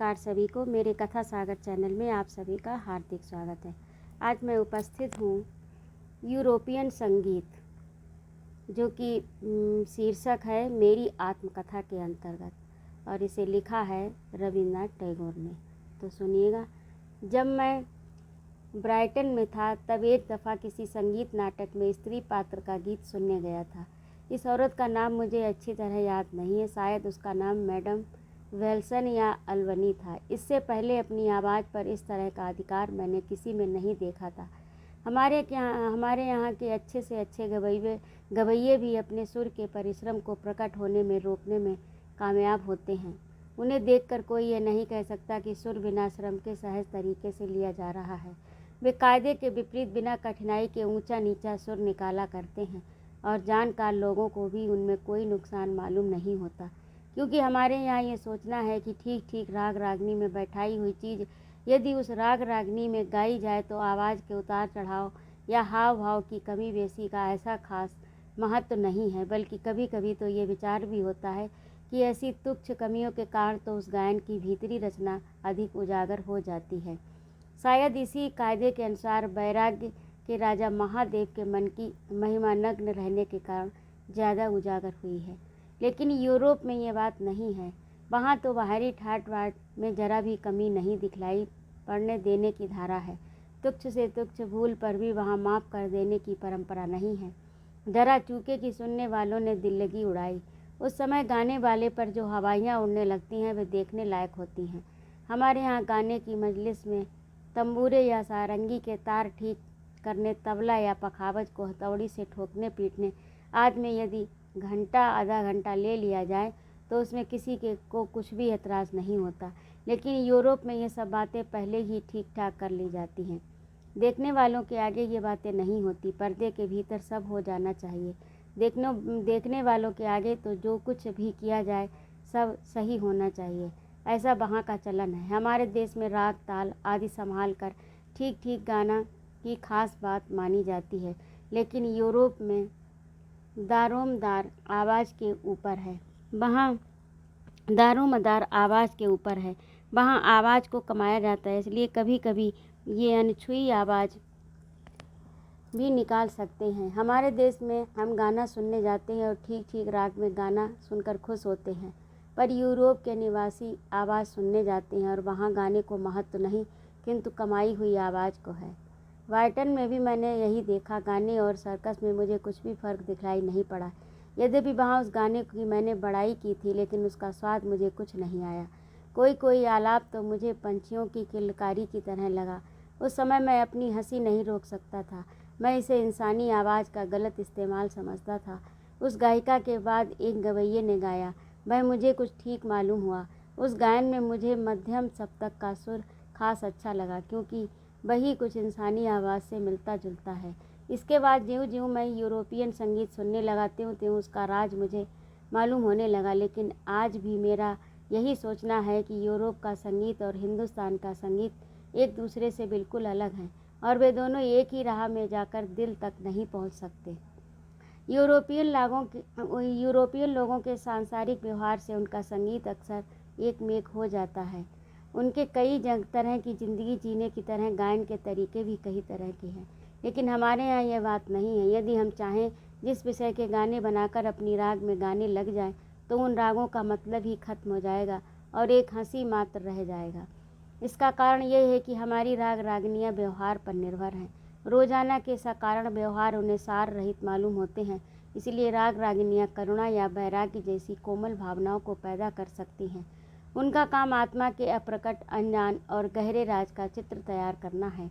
नमस्कार सभी को, मेरे कथा सागर चैनल में आप सभी का हार्दिक स्वागत है। आज मैं उपस्थित हूँ यूरोपियन संगीत, जो कि शीर्षक है मेरी आत्मकथा के अंतर्गत, और इसे लिखा है रविन्द्रनाथ टैगोर ने। तो सुनिएगा। जब मैं ब्राइटन में था तब एक दफ़ा किसी संगीत नाटक में स्त्री पात्र का गीत सुनने गया था। इस औरत का नाम मुझे अच्छी तरह याद नहीं है, शायद उसका नाम मैडम वेल्सन या अल्वनी था। इससे पहले अपनी आवाज़ पर इस तरह का अधिकार मैंने किसी में नहीं देखा था। हमारे यहाँ के अच्छे से अच्छे गवैये भी अपने सुर के परिश्रम को प्रकट होने में रोकने में कामयाब होते हैं। उन्हें देखकर कोई ये नहीं कह सकता कि सुर बिना श्रम के सहज तरीके से लिया जा रहा है। वे कायदे के विपरीत बिना कठिनाई के ऊंचा नीचा सुर निकाला करते हैं, और जानकार लोगों को भी उनमें कोई नुकसान मालूम नहीं होता, क्योंकि हमारे यहाँ ये सोचना है कि ठीक ठीक राग रागनी में बैठाई हुई चीज़ यदि उस राग रागनी में गाई जाए तो आवाज़ के उतार चढ़ाव या हाव भाव की कमी बेसी का ऐसा खास महत्व नहीं है, बल्कि कभी कभी तो ये विचार भी होता है कि ऐसी तुच्छ कमियों के कारण तो उस गायन की भीतरी रचना अधिक उजागर हो जाती है। शायद इसी कायदे के अनुसार वैराग्य के राजा महादेव के मन की महिमा नग्न रहने के कारण ज़्यादा उजागर हुई है। लेकिन यूरोप में ये बात नहीं है। वहाँ तो बाहरी ठाट बाट में जरा भी कमी नहीं दिखलाई पड़ने देने की धारा है। तुच्छ से तुच्छ भूल पर भी वहाँ माफ़ कर देने की परंपरा नहीं है। जरा चूके की सुनने वालों ने दिल लगी उड़ाई। उस समय गाने वाले पर जो हवाइयाँ उड़ने लगती हैं वे देखने लायक होती हैं। हमारे यहाँ गाने की मजलिस में तंबूरे या सारंगी के तार ठीक करने, तबला या पखावज को हथौड़ी से ठोकने पीटने आदि में यदि घंटा आधा घंटा ले लिया जाए तो उसमें किसी को कुछ भी एतराज़ नहीं होता। लेकिन यूरोप में ये सब बातें पहले ही ठीक ठाक कर ली जाती हैं। देखने वालों के आगे ये बातें नहीं होती। पर्दे के भीतर सब हो जाना चाहिए। देखने वालों के आगे तो जो कुछ भी किया जाए सब सही होना चाहिए, ऐसा वहाँ का चलन है। हमारे देश में राग ताल आदि संभाल कर ठीक ठीक गाना की खास बात मानी जाती है, लेकिन यूरोप में दारोमदार आवाज़ के ऊपर है। वहाँ दारोमदार आवाज़ के ऊपर है। वहाँ आवाज़ को कमाया जाता है, इसलिए कभी कभी ये अनछुई आवाज़ भी निकाल सकते हैं। हमारे देश में हम गाना सुनने जाते हैं और ठीक ठीक राग में गाना सुनकर खुश होते हैं, पर यूरोप के निवासी आवाज़ सुनने जाते हैं और वहाँ गाने को महत्व नहीं किंतु कमाई हुई आवाज़ को है। ब्राइटन में भी मैंने यही देखा। गाने और सर्कस में मुझे कुछ भी फर्क दिखलाई नहीं पड़ा। यद्यपि वहाँ उस गाने की मैंने बड़ाई की थी, लेकिन उसका स्वाद मुझे कुछ नहीं आया। कोई आलाप तो मुझे पंछियों की किलकारी की तरह लगा। उस समय मैं अपनी हंसी नहीं रोक सकता था। मैं इसे इंसानी आवाज़ का गलत इस्तेमाल समझता था। उस गायिका के बाद एक गवैये ने गाया, वह मुझे कुछ ठीक मालूम हुआ। उस गायन में मुझे मध्यम सप्तक का सुर खास अच्छा लगा, क्योंकि वही कुछ इंसानी आवाज़ से मिलता जुलता है। इसके बाद ज्यों-ज्यों मैं यूरोपियन संगीत सुनने लगा त्यों उसका राज मुझे मालूम होने लगा। लेकिन आज भी मेरा यही सोचना है कि यूरोप का संगीत और हिंदुस्तान का संगीत एक दूसरे से बिल्कुल अलग हैं, और वे दोनों एक ही राह में जाकर दिल तक नहीं पहुंच सकते। यूरोपियन लोगों के सांसारिक व्यवहार से उनका संगीत अक्सर एक मेक हो जाता है। उनके कई तरह की ज़िंदगी जीने की तरह गायन के तरीके भी कई तरह के हैं, लेकिन हमारे यहाँ यह बात नहीं है। यदि हम चाहें जिस विषय के गाने बनाकर अपनी राग में गाने लग जाएं, तो उन रागों का मतलब ही खत्म हो जाएगा और एक हंसी मात्र रह जाएगा। इसका कारण यह है कि हमारी राग रागनियाँ व्यवहार पर निर्भर हैं। रोजाना के कारण व्यवहार उन्हें सार रहित मालूम होते हैं, इसलिए राग रागनियाँ करुणा या वैराग्य जैसी कोमल भावनाओं को पैदा कर सकती हैं। उनका काम आत्मा के अप्रकट, अनजान और गहरे राज का चित्र तैयार करना है।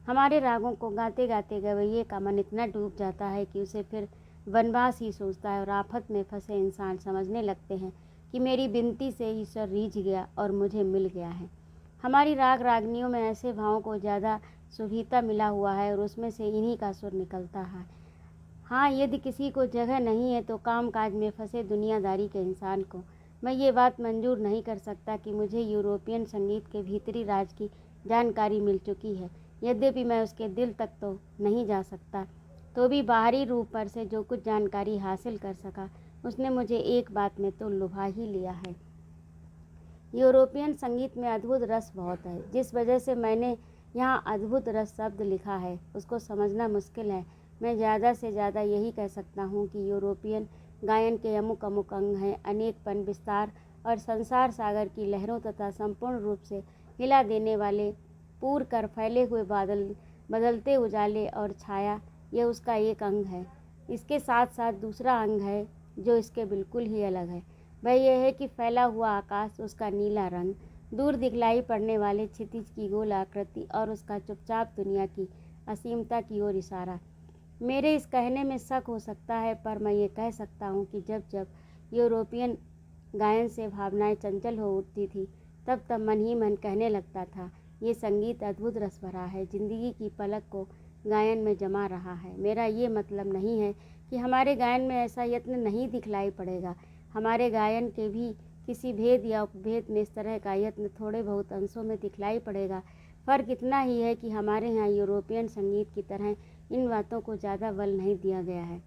हमारे रागों को गाते गाते गवैये का मन इतना डूब जाता है कि उसे फिर वनवास ही सोचता है, और आफत में फंसे इंसान समझने लगते हैं कि मेरी विनती से ईश्वर रीझ गया और मुझे मिल गया है। हमारी राग रागनियों में ऐसे भावों को ज़्यादा सुभीता मिला हुआ है और उसमें से इन्हीं का सुर निकलता है। हाँ, यदि किसी को जगह नहीं है तो कामकाज में फंसे दुनियादारी के इंसान को मैं ये बात मंजूर नहीं कर सकता कि मुझे यूरोपियन संगीत के भीतरी राज की जानकारी मिल चुकी है। यद्यपि मैं उसके दिल तक तो नहीं जा सकता, तो भी बाहरी रूप पर से जो कुछ जानकारी हासिल कर सका उसने मुझे एक बात में तो लुभा ही लिया है। यूरोपियन संगीत में अद्भुत रस बहुत है, जिस वजह से मैंने यहाँ अद्भुत रस शब्द लिखा है उसको समझना मुश्किल है। मैं ज़्यादा से ज़्यादा यही कह सकता हूँ कि यूरोपियन गायन के अमुक अमुक अंग हैं, अनेकपन, विस्तार और संसार सागर की लहरों तथा संपूर्ण रूप से हिला देने वाले पूर कर फैले हुए बादल, बदलते उजाले और छाया, यह उसका एक अंग है। इसके साथ साथ दूसरा अंग है जो इसके बिल्कुल ही अलग है। वह यह है कि फैला हुआ आकाश, उसका नीला रंग, दूर दिखलाई पड़ने वाले क्षितिज की गोल आकृति और उसका चुपचाप दुनिया की असीमता की ओर इशारा। मेरे इस कहने में शक हो सकता है, पर मैं ये कह सकता हूँ कि जब जब यूरोपियन गायन से भावनाएं चंचल हो उठती थी, तब तब मन ही मन कहने लगता था, ये संगीत अद्भुत रस भरा है, जिंदगी की पलक को गायन में जमा रहा है। मेरा ये मतलब नहीं है कि हमारे गायन में ऐसा यत्न नहीं दिखलाई पड़ेगा। हमारे गायन के भी किसी भेद या उपभेद में इस तरह का यत्न थोड़े बहुत अंशों में दिखलाई पड़ेगा। फ़र्क इतना ही है कि हमारे यहाँ यूरोपियन संगीत की तरह इन बातों को ज़्यादा बल नहीं दिया गया है।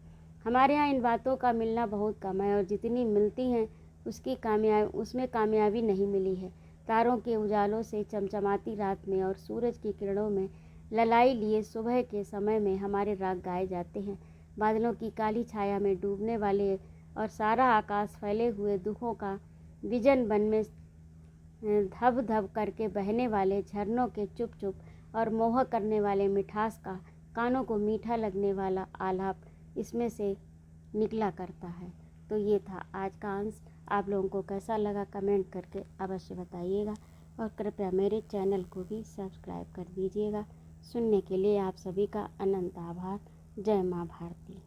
हमारे यहाँ इन बातों का मिलना बहुत कम है और जितनी मिलती हैं उसमें कामयाबी नहीं मिली है। तारों के उजालों से चमचमाती रात में और सूरज की किरणों में ललाई लिए सुबह के समय में हमारे राग गाए जाते हैं। बादलों की काली छाया में डूबने वाले और सारा आकाश फैले हुए दुखों का विजन बन में धब धब करके बहने वाले झरनों के चुप चुप और मोह करने वाले मिठास का, कानों को मीठा लगने वाला आलाप इसमें से निकला करता है। तो ये था आज का अंश। आप लोगों को कैसा लगा कमेंट करके अवश्य बताइएगा और कृपया मेरे चैनल को भी सब्सक्राइब कर दीजिएगा। सुनने के लिए आप सभी का अनंत आभार। जय माँ भारती।